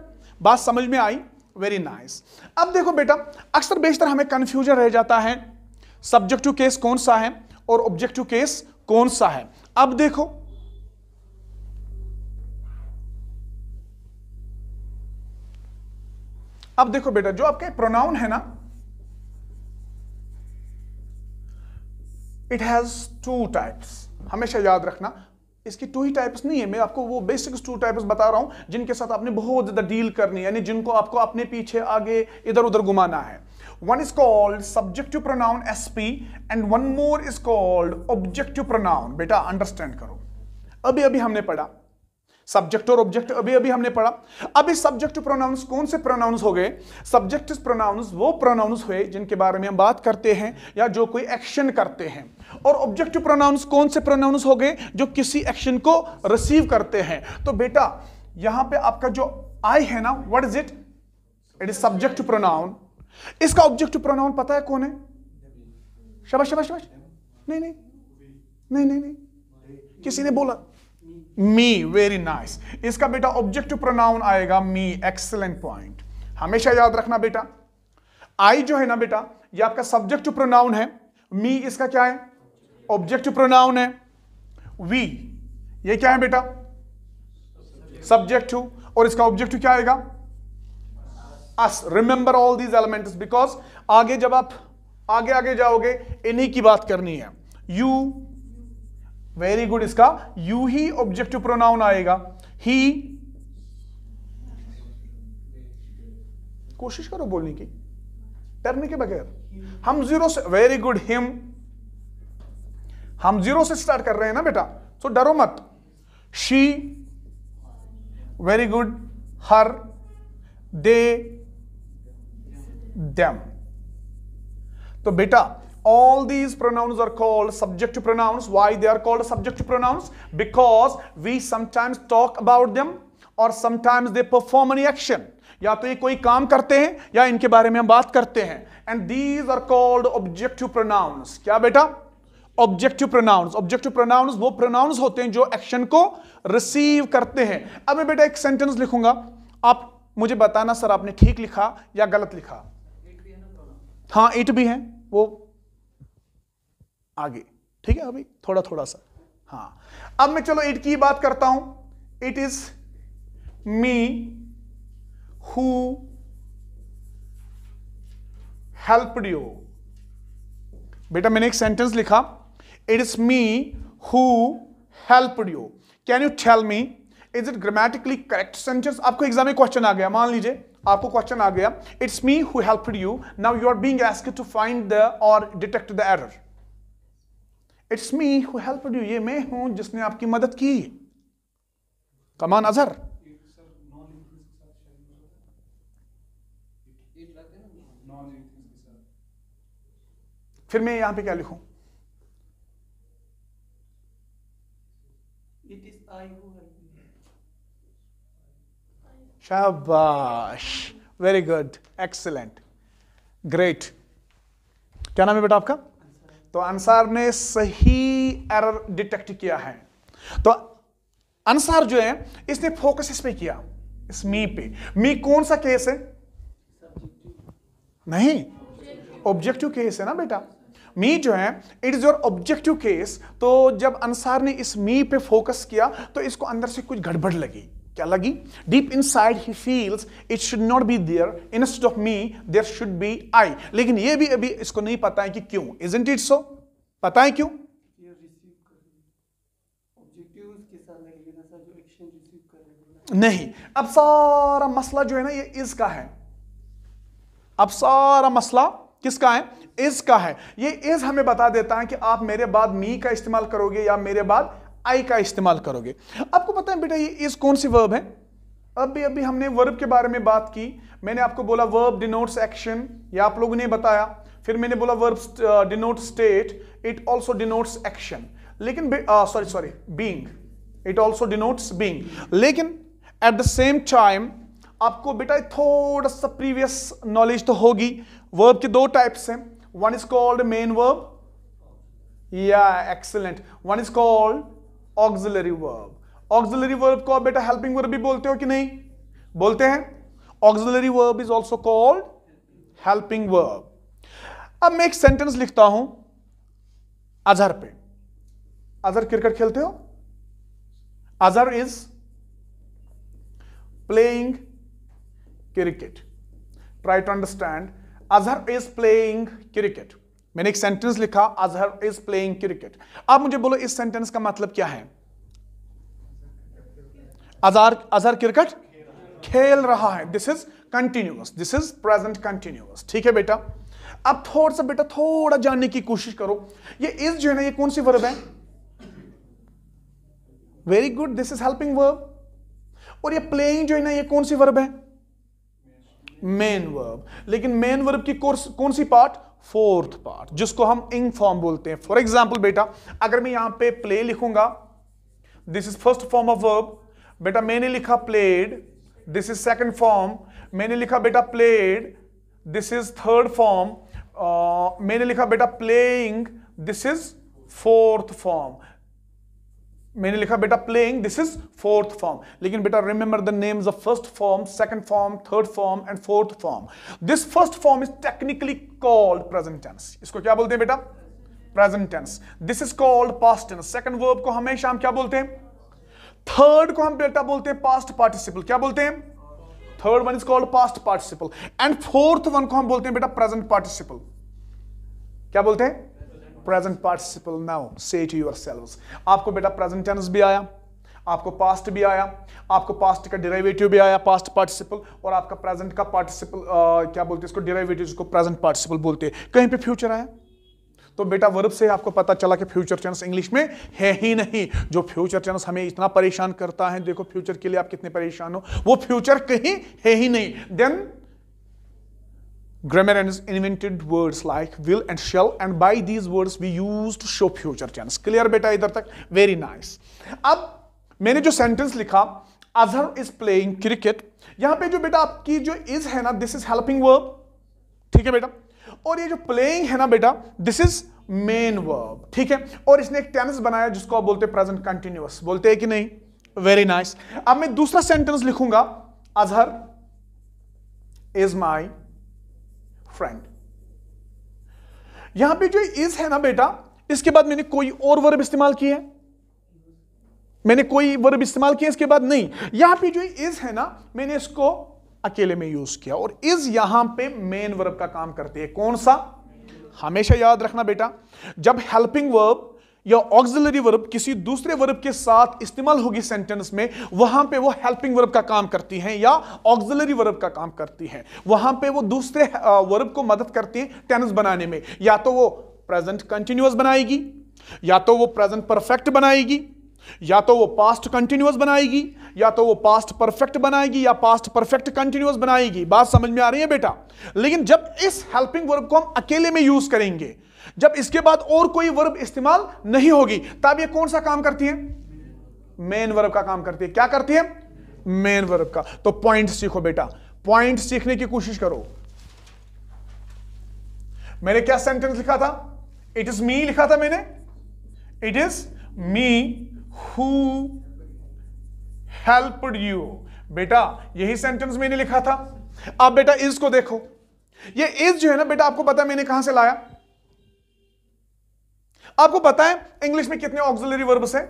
बात समझ में आई? Very nice. अब देखो बेटा, अक्सर बेशतर हमें कंफ्यूजन रह जाता है, सब्जेक्टिव केस कौन सा है और ऑब्जेक्टिव केस कौन सा है। अब देखो बेटा, जो आपके प्रोनाउन है ना, इट हैज टू टाइप्स। हमेशा याद रखना, इसकी टू ही टाइप्स नहीं है, मैं आपको वो बेसिक टू टाइप्स बता रहा हूं जिनके साथ आपने बहुत ज्यादा डील करनी है, यानी जिनको आपको अपने पीछे आगे इधर उधर घुमाना है। One is called subjective pronoun SP and one more is called objective pronoun। बेटा अंडरस्टैंड करो, अभी हमने पढ़ा सब्जेक्ट और ऑब्जेक्ट, अभी हमने पढ़ा। अब इस सब्जेक्टिव प्रोनाउंस कौन से प्रोनाउंस हो गए? सब्जेक्टिव प्रोनाउंस वो प्रोनाउंस हुए जिनके बारे में हम बात करते हैं या जो कोई एक्शन करते हैं। और ऑब्जेक्टिव प्रोनाउंस कौन से प्रोनाउंस हो गए? जो किसी एक्शन को रिसीव करते हैं। तो बेटा यहां पे आपका जो आई है ना, what is it? It is subjective pronoun. इसका ऑब्जेक्टिव प्रोनाउन पता है कौन है? शाबाश शाबाश शाबाश। नहीं, किसी ने बोला मी। Very nice. इसका बेटा ऑब्जेक्टिव प्रोनाउन आएगा मी। Excellent point. हमेशा याद रखना बेटा, आई जो है ना बेटा, ये आपका सब्जेक्टिव प्रोनाउन है। मी इसका क्या है? ऑब्जेक्टिव प्रोनाउन है। वी ये क्या है बेटा? सब्जेक्टिव। और इसका ऑब्जेक्टिव क्या आएगा? Us. Remember all these elements, because आगे जब आप आगे जाओगे इन्हीं की बात करनी है। यू, वेरी गुड, इसका यू ही ऑब्जेक्टिव प्रोनाउन आएगा। ही, कोशिश करो बोलने की, डरने के बगैर। हम जीरो से, वेरी गुड, हिम, हम जीरो से स्टार्ट कर रहे हैं ना बेटा, तो डरो मत। She, very good, her, they, them। तो बेटा all these pronouns are called subjective pronouns। Why they are called subjective pronouns? Because we sometimes talk about them or sometimes they perform any action। या तो ये कोई काम करते हैं या इनके बारे में हम बात करते हैं। And these are called objective pronouns. क्या बेटा? Objective pronouns. ऑब्जेक्टिव प्रोनाउंस वो प्रोनाउंस होते हैं जो एक्शन को रिसीव करते हैं। अब मैं बेटा एक सेंटेंस लिखूंगा, आप मुझे बताना सर आपने ठीक लिखा या गलत लिखा। हाँ इट भी है, वो आगे, ठीक है, अभी थोड़ा थोड़ा सा। हाँ अब मैं चलो इट की बात करता हूं। It is me who helped you. बेटा मैंने एक सेंटेंस लिखा, it is me who helped you. Can you tell me is it grammatically correct sentence? आपको एग्जाम में क्वेश्चन आ गया, मान लीजिए आपको क्वेश्चन आ गया, it's me who helped you, now you are being asked to find the और detect the error. It's me who helped you, ये मैं हूं जिसने आपकी मदद की। कमान अजहर, फिर मैं यहां पे क्या लिखूं? It is I who help you. शाबाश, वेरी गुड, एक्सीलेंट, ग्रेट। क्या नाम है बेटा आपका? तो अंसार ने सही एरर डिटेक्ट किया है। तो अंसार जो है इसने फोकस इस पे किया, इस मी पे। मी कौन सा केस है? नहीं, ऑब्जेक्टिव केस है ना बेटा। मी जो है it is your objective case. तो जब अंसार ने इस मी पे फोकस किया तो इसको अंदर से कुछ गड़बड़ लगी। क्या लगी? Deep inside he feels it should not be there, instead of me there should be I. लेकिन ये भी अभी इसको नहीं पता है कि क्यों। इजंट इट सो? पता है क्यों? नहीं, अब सारा मसला जो है ना ये इसका है। अब सारा मसला किसका है? इसका है। ये इज हमें बता देता है कि आप मेरे बाद मी का इस्तेमाल करोगे या मेरे बाद आई का इस्तेमाल करोगे। आपको पता है बेटा ये इज कौन सी वर्ब है? अभी हमने वर्ब के बारे में बात की। मैंने आपको बोला वर्ब डिनोट्स एक्शन, या आप लोगों ने बताया। फिर मैंने बोला verb denote state, it also denotes action. लेकिन sorry being, it also denotes being. लेकिन एट द सेम टाइम आपको बेटा थोड़ा सा प्रीवियस नॉलेज तो होगी। वर्ब के दो टाइप्स हैं, one is called main verb, या excellent, one is called auxiliary verb. Auxiliary verb को आप बेटा हेल्पिंग वर्ब भी बोलते हो कि नहीं? बोलते हैं। Auxiliary verb is also called helping verb. अब मैं एक सेंटेंस लिखता हूं अजहर पे। अजहर क्रिकेट खेलते हो? Azhar is playing cricket. Try to understand, Azhar is playing cricket. मैंने एक सेंटेंस लिखा, अजहर इज प्लेइंग क्रिकेट। अब मुझे बोलो इस सेंटेंस का मतलब क्या है? अजहर क्रिकेट खेल रहा है। This is continuous, this is present continuous. ठीक है बेटा। अब थोड़ा सा बेटा थोड़ा जानने की कोशिश करो, ये इज जो है ना ये कौन सी वर्ब है? Very good, this is helping verb. और ये प्लेइंग जो है ना ये कौन सी वर्ब है? Main verb. लेकिन मेन वर्ब की कौन सी पार्ट? फोर्थ पार्ट, जिसको हम इंग फॉर्म बोलते हैं। फॉर एग्जाम्पल बेटा अगर मैं यहां पे प्ले लिखूंगा, this is first form of verb. बेटा मैंने लिखा played, this is second form. मैंने लिखा बेटा played, this is third form. मैंने लिखा बेटा playing, this is fourth form. मैंने लिखा बेटा playing, this is fourth form. लेकिन बेटा remember the names of first form, second form, third form and fourth form. This first form is technically called present tense. इसको क्या बोलते हैं बेटा? Present tense. This is called past tense. Second verb को हमेशा हम क्या बोलते हैं? थर्ड को हम बेटा बोलते हैं पास्ट पार्टिसिपल। क्या बोलते हैं? Third one is called past participle. And fourth one को हम बोलते हैं बेटा प्रेजेंट पार्टिसिपल। क्या बोलते हैं? Present participle. नाउ से टू योरसेल्व्स, आपको बेटा प्रेजेंट टेंस भी आया, आपको पास्ट भी आया, आपको पास्ट का डेरिवेटिव भी आया पास्ट पार्टिसिपल, और आपका प्रेजेंट का पार्टिसिपल क्या बोलते हैं इसको? डेरिवेटिव, जिसको प्रेजेंट पार्टिसिपल बोलते हैं। कहीं पे फ्यूचर आया तो बेटा वर्ब से आपको पता चला कि फ्यूचर टेंस इंग्लिश में है ही नहीं। जो फ्यूचर टेंस हमें इतना परेशान करता है, देखो फ्यूचर के लिए आप कितने परेशान हो, वो फ्यूचर कहीं है ही नहीं। Then grammarians invented words like will and shall, and by these words we use to show future tense. Clear बेटा इधर तक? Very nice. अब मैंने जो सेंटेंस लिखा, अजहर इज प्लेइंग क्रिकेट। यहां पे जो बेटा आपकी जो इज है ना, दिस इज हेल्पिंग वर्ब, ठीक है बेटा। और ये जो प्लेइंग है ना बेटा, दिस इज मेन वर्ब, ठीक है। और इसने एक टेंस बनाया जिसको आप बोलते हैं प्रेजेंट कंटिन्यूअस, बोलते हैं कि नहीं? Very nice. अब मैं दूसरा सेंटेंस लिखूंगा, अजहर इज माई फ्रेंड। यहां पे जो इज है ना बेटा, इसके बाद मैंने कोई और वर्ब इस्तेमाल किया है? मैंने कोई वर्ब इस्तेमाल किया इसके बाद? नहीं। यहां पे जो इज है ना, मैंने इसको अकेले में यूज किया। और इज यहां पे मेन वर्ब का काम करती है। कौन सा? हमेशा याद रखना बेटा, जब हेल्पिंग वर्ब या ऑक्सिलरी वर्ब किसी दूसरे वर्ब के साथ इस्तेमाल होगी सेंटेंस में, वहां पे वो हेल्पिंग वर्ब का काम करती हैं या ऑक्सिलरी वर्ब का काम करती हैं। वहां पे वो दूसरे वर्ब को मदद करती हैं टेंस बनाने में। या तो वो प्रेजेंट कंटिन्यूअस बनाएगी, या तो वो प्रेजेंट परफेक्ट बनाएगी, या तो वो पास्ट कंटिन्यूअस बनाएगी, या तो वो पास्ट परफेक्ट बनाएगी, या पास्ट परफेक्ट कंटिन्यूअस बनाएगी। बात समझ में आ रही है बेटा? लेकिन जब इस हेल्पिंग वर्ब को हम अकेले में यूज करेंगे, जब इसके बाद और कोई वर्ब इस्तेमाल नहीं होगी, तब ये कौन सा काम करती है? मेन वर्ब का काम करती है। क्या करती है? मेन वर्ब का। तो पॉइंट सीखो बेटा, पॉइंट सीखने की कोशिश करो। मैंने क्या सेंटेंस लिखा था? इट इज मी लिखा था मैंने। It is me who helped you. बेटा यही सेंटेंस मैंने लिखा था। अब बेटा इज को देखो, ये इज जो है ना बेटा, आपको पता है मैंने कहां से लाया? आपको पता है इंग्लिश में कितने ऑक्सिलरी वर्ब्स हैं?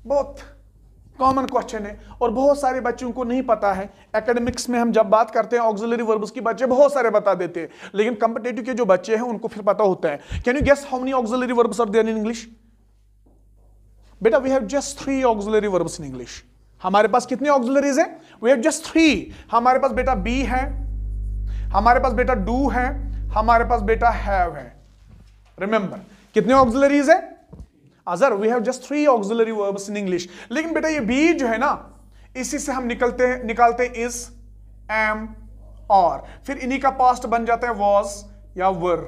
बहुत कॉमन क्वेश्चन है और बहुत सारे बच्चों को नहीं पता है। एकेडमिक्स में हम जब बात करते हैं ऑक्सिलरी वर्ब्स की, बच्चे बहुत सारे बता देते हैं, लेकिन कॉम्पिटिटिव के जो बच्चे हैं उनको फिर पता होता है। Can you guess how many auxiliary verbs are there in English? बेटा we have just 3 auxiliary verbs in English. हमारे पास कितने ऑक्सिलरीज हैं? We have just 3। हमारे पास बेटा बी है, हमारे पास बेटा डू है, हमारे पास बेटा हैव है। रिमेंबर कितने ऑक्सिलरीज है? Azhar we have just 3 auxiliary verbs in English. लेकिन बेटा ये बी जो है ना, इसी से हम निकालते हैं इज, एम, और फिर इन्हीं का पास्ट बन जाता है वॉज या वर।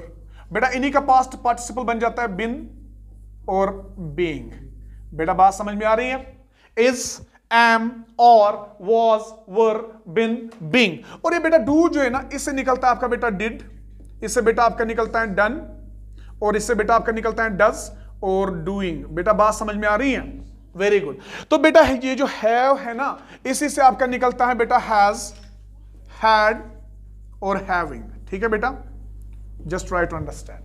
बेटा इन्हीं का पास्ट पार्टिसिपल बन जाता है बिन और बीइंग। बेटा बात समझ में आ रही है? इज, एम, और, वॉज, वर, बिन, बीइंग। और ये बेटा डू जो है ना, इससे निकलता है आपका बेटा डिड, इससे बेटा आपका निकलता है डन, और इससे बेटा आपका निकलता है डज और डूइंग। बेटा बात समझ में आ रही है? Very good. तो बेटा ये जो हैव है ना, इसी से आपका निकलता है बेटा हैज, हैड और हैविंग। ठीक है बेटा, जस्ट ट्राई टू अंडरस्टैंड।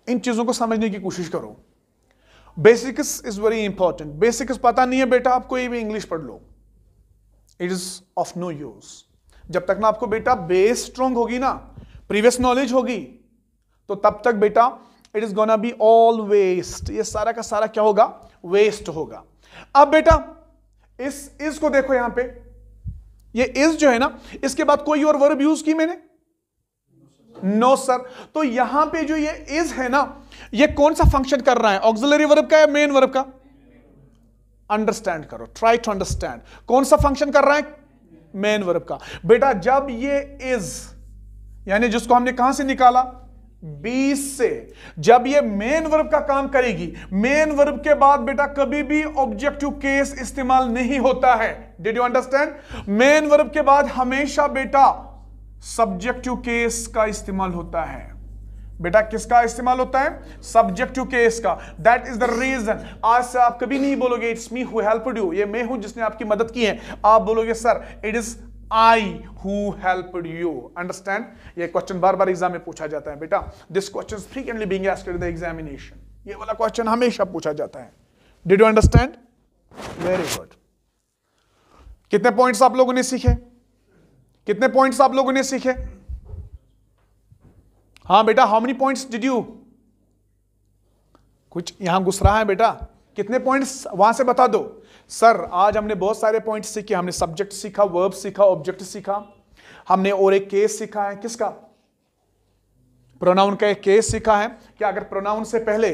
इन चीजों को समझने की कोशिश करो। Basics is very important. Basics पता नहीं है बेटा, आप कोई भी इंग्लिश पढ़ लो, it is of no use. जब तक ना आपको बेटा बेस स्ट्रॉन्ग होगी ना, प्रीवियस नॉलेज होगी, तो तब तक बेटा it is gonna be all waste. ये सारा का सारा क्या होगा? वेस्ट होगा। अब बेटा इस को देखो, यहां पे ये इज जो है ना, इसके बाद कोई और वर्ब यूज की मैंने? No sir. तो यहां पे जो ये इज है ना, ये कौन सा फंक्शन कर रहा है? ऑक्सिलरी वर्ब का या मेन वर्ब का? अंडरस्टैंड करो, ट्राई टू अंडरस्टैंड। कौन सा फंक्शन कर रहा है? मेन वर्ब का। बेटा जब ये इज, यानी जिसको हमने कहां से निकाला? बी से, जब ये मेन वर्ब का काम करेगी, मेन वर्ब के बाद बेटा कभी भी ऑब्जेक्टिव केस इस्तेमाल नहीं होता है। Did you understand? Main verb के बाद हमेशा बेटा सब्जेक्टिव केस का इस्तेमाल होता है। बेटा किसका इस्तेमाल होता है? सब्जेक्टिव केस का। दैट इज द रीजन आज से आप कभी नहीं बोलोगे it's me who helped you, ये मैं हूं जिसने आपकी मदद की है। आप बोलोगे sir it is I who helped you. Understand? ये क्वेश्चन बार बार एग्जाम में पूछा जाता है बेटा। This question is frequently being asked in the examination. ये वाला क्वेश्चन हमेशा पूछा जाता है। Did you understand? Very good. कितने पॉइंट्स आप लोगों ने सीखे? कितने पॉइंट्स आप लोगों ने सीखे? हाँ बेटा, how many points did you? कुछ यहां घुस रहा है बेटा। कितने पॉइंट्स वहां से बता दो। सर आज हमने बहुत सारे पॉइंट्स सीखे। हमने सब्जेक्ट सीखा, वर्ब सीखा, ऑब्जेक्ट सीखा, हमने और एक केस सीखा है। किसका? प्रोनाउन का एक केस सीखा है कि अगर प्रोनाउन से पहले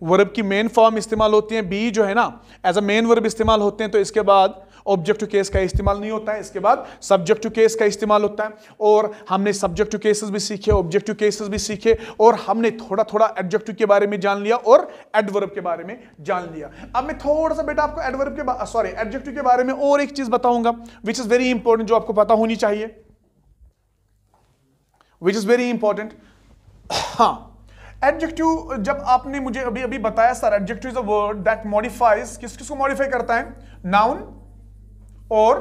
वर्ब की मेन फॉर्म इस्तेमाल होती है, बी जो है ना एज अ मेन वर्ब इस्तेमाल होते हैं, तो इसके बाद ऑब्जेक्टिव केस का इस्तेमाल नहीं होता है, इसके बाद सब्जेक्टिव केस का इस्तेमाल होता है। और हमने सब्जेक्टिव केसेस भी सीखे, ऑब्जेक्टिव केसेस भी सीखे, और हमने थोड़ा थोड़ा एडजेक्टिव के बारे में जान लिया और एडवर्ब के बारे में जान लिया। अब मैं थोड़ा सा बेटा आपको एडजेक्टिव के बारे में और एक चीज बताऊंगा विच इज वेरी इंपॉर्टेंट, जो आपको पता होनी चाहिए, विच इज वेरी इंपॉर्टेंट। हाँ, एडजेक्टिव जब आपने मुझे अभी अभी बताया sir, adjective is a word that modifies, किसको मॉडिफाई करता है, नाउन और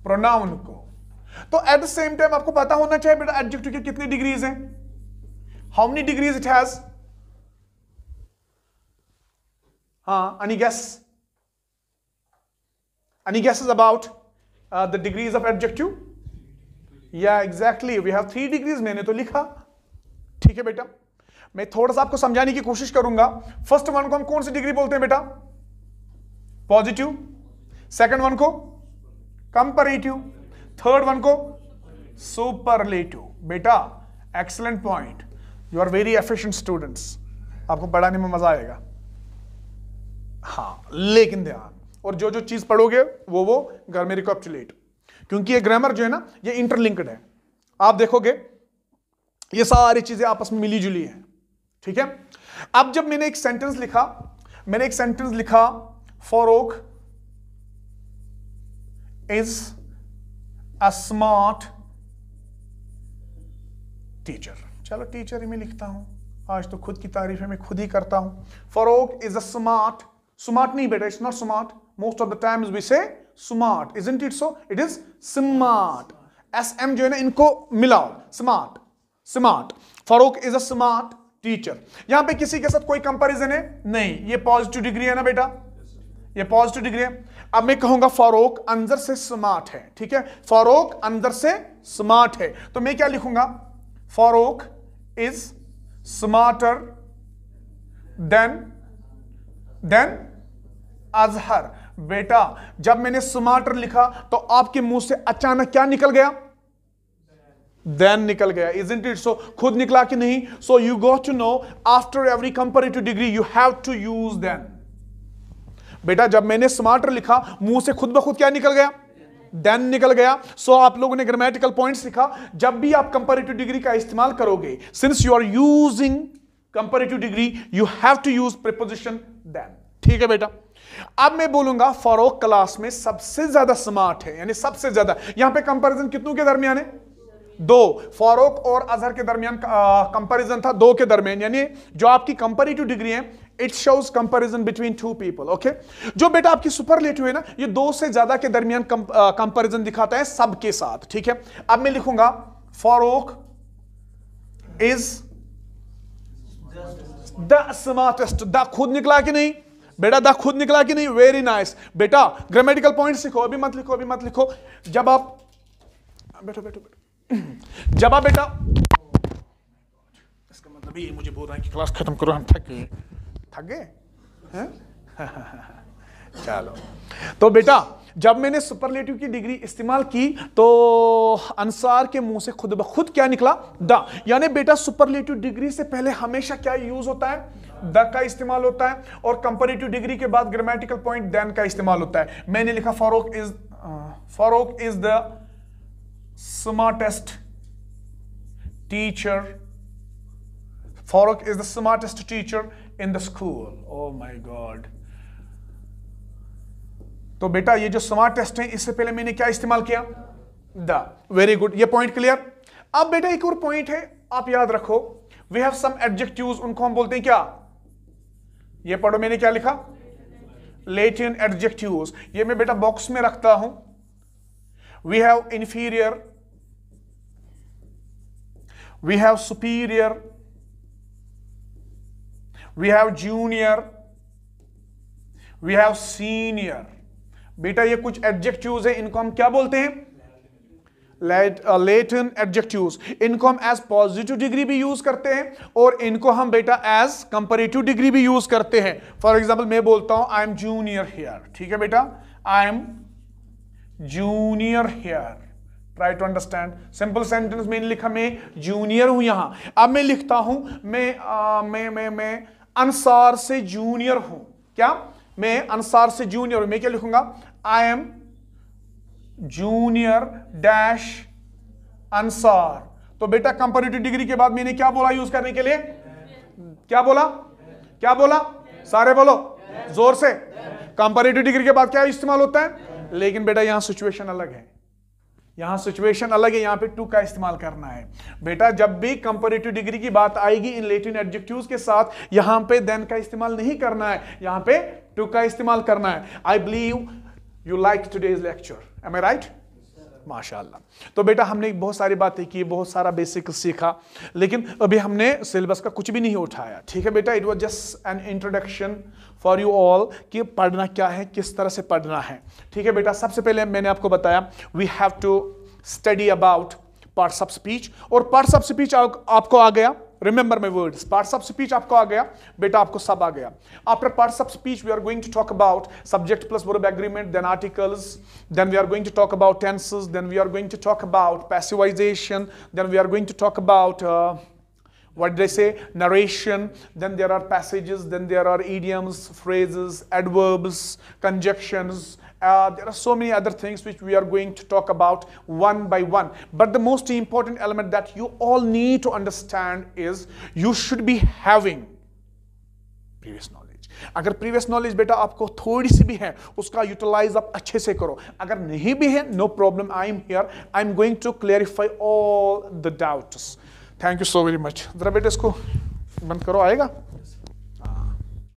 प्रोनाउन को। तो एट द सेम टाइम आपको पता होना चाहिए बेटा एडजेक्टिव के कितनी डिग्रीज हैं, how many degrees it has. हाँ, any guesses about the degrees of adjective? Yeah, exactly, we have 3 degrees, मैंने तो लिखा। ठीक है बेटा, मैं थोड़ा सा आपको समझाने की कोशिश करूंगा। फर्स्ट वन को हम कौन सी डिग्री बोलते हैं बेटा, पॉजिटिव। सेकंड वन को कंपैरेटिव, थर्ड वन को सुपरलेटिव। बेटा excellent point, you are very efficient students, आपको पढ़ाने में मजा आएगा। हाँ, लेकिन ध्यान, और जो जो चीज पढ़ोगे वो घर में रिकैपिचुलेट, क्योंकि ये ग्रामर जो है ना ये इंटरलिंक्ड है। आप देखोगे ये सारी चीजें आपस में मिली जुली हैं। ठीक है, अब जब मैंने एक सेंटेंस लिखा, Farooq is a smart teacher. चलो टीचर ही मैं लिखता हूं, आज तो खुद की तारीफें मैं खुद ही करता हूं। फारूक इज अ स्मार्ट नहीं बेटा, it's not smart, most of the times we say smart, isn't it so, it is smart. SM जो है ना इनको मिलाओ, smart. Farooq is a smart teacher. यहां पे किसी के साथ कोई कंपैरिजन है नहीं, ये पॉजिटिव डिग्री है ना बेटा, ये पॉजिटिव डिग्री है। अब मैं कहूंगा फारूक अंदर से स्मार्ट है। ठीक है, फारूक अंदर से स्मार्ट है, तो मैं क्या लिखूंगा, Farooq is smarter than Azhar. बेटा जब मैंने स्मार्टर लिखा तो आपके मुंह से अचानक क्या निकल गया, देन निकल गया, isn't it so? खुद निकला कि नहीं? So you got to know after every comparative degree you have to use then. बेटा जब मैंने स्मार्टर लिखा मुंह से खुद ब खुद क्या निकल गया, देन निकल गया। सो आप लोगों ने ग्रामेटिकल पॉइंट सीखा, जब भी आप कंपैरेटिव डिग्री का इस्तेमाल करोगे, since you are using comparative degree you have to use preposition then. ठीक है बेटा, अब मैं बोलूंगा फारूक क्लास में सबसे ज्यादा स्मार्ट है, यानी सबसे ज्यादा। यहां पे कंपैरिजन कितनों के दरमियान है, 2। फारूक और अजहर के दरमियान कंपैरिजन था 2 के दरमियान, यानी जो आपकी कंपैरेटिव डिग्री है it shows comparison between 2 people. Okay, जो बेटा आपकी सुपरलेटिव है ना ये 2 से ज्यादा के दरमियान कंपैरिजन दिखाता है सबके साथ। ठीक है, अब मैं लिखूंगा Farooq is the smartest. The खुद निकला कि नहीं बेटा, द खुद निकला कि नहीं, वेरी नाइस। बेटा ग्रामेटिकल पॉइंट सीखो, अभी मत लिखो। जब आप बैठो जब आप बेटा, इसका मतलब ये मुझे बोल रहा है कि क्लास खत्म करो, हम थक गए हैं। चलो, तो बेटा जब मैंने सुपरलेटिव की डिग्री इस्तेमाल की तो अंसार के मुंह से खुद ब खुद क्या निकला, द। यानी बेटा सुपरलेटिव डिग्री से पहले हमेशा क्या यूज होता है, द का इस्तेमाल होता है, और कंपैरेटिव डिग्री के बाद ग्रामेटिकल पॉइंट देन का इस्तेमाल होता है। मैंने लिखा Farooq is the smartest teacher. Farooq is the smartest teacher in the school. Oh my God. तो बेटा ये जो smartest है इससे पहले मैंने क्या इस्तेमाल किया, the. Very good, ये पॉइंट क्लियर। अब बेटा एक और पॉइंट है, आप याद रखो, we have some adjectives, उनको हम बोलते हैं क्या, ये पढ़ो मैंने क्या लिखा, Latin adjectives। ये मैं बेटा बॉक्स में रखता हूं। We have inferior, we have superior, we have junior, we have senior। बेटा ये कुछ एडजेक्टिव्स हैं, इनको हम क्या बोलते हैं, लेटिन एडजेक्टिव्स। इनको हम एज पॉजिटिव डिग्री भी यूज करते हैं और इनको हम बेटा एज कंपैरेटिव डिग्री भी यूज करते हैं। फॉर एग्जांपल मैं बोलता हूं आई एम जूनियर हियर। ठीक है बेटा, I am junior here, try to understand. Simple sentence मैंने लिखा मैं जूनियर हूं यहां। अब मैं लिखता हूं मैं अंसार से जूनियर हूं। क्या, मैं अंसार से जूनियर हूं। मैं क्या लिखूंगा, आई एम जूनियर डैश अंसार। तो बेटा कंपैरेटिव डिग्री के बाद मैंने क्या बोला यूज करने के लिए? क्या बोला? क्या बोला? सारे बोलो जोर से। कंपैरेटिव डिग्री के बाद क्या इस्तेमाल होता है? लेकिन बेटा यहां सिचुएशन अलग है, यहां सिचुएशन अलग है, यहां पे टू का इस्तेमाल करना है। बेटा जब भी कंपैरेटिव डिग्री की बात आएगी इन लेटिन एडजेक्टिव्स के साथ, यहां पे देन का इस्तेमाल नहीं करना है, यहां पे टू का इस्तेमाल करना है। I believe you like today's lecture, am I right? माशाअल्लाह। तो बेटा हमने बहुत सारी बातें की, बहुत सारा बेसिक सीखा, लेकिन अभी हमने सिलेबस का कुछ भी नहीं उठाया। ठीक है बेटा, it was just an introduction for you all कि पढ़ना क्या है, किस तरह से पढ़ना है। ठीक है बेटा, सबसे पहले मैंने आपको बताया we have to study about parts of speech, और पार्ट्स ऑफ स्पीच आपको आ गया। Remember my words, parts of speech आपको आ गया बेटा, आपको सब आ गया। After parts of speech we are going to talk about subject plus verb agreement, then articles, then we are going to talk about tenses, then we are going to talk about passivization, then we are going to talk about what did I say? Narration. Then there are passages, then there are idioms, phrases, adverbs, conjunctions. There are so many other things which we are going to talk about one by one. But the most important element that you all need to understand is you should be having previous knowledge. अगर previous knowledge बेटा आपको थोड़ी सी भी है, उसका utilize आप अच्छे से करो। अगर नहीं भी है, no problem, I am here. I am going to clarify all the doubts. Thank you so very much. जरा बेटे इसको बंद करो, आएगा।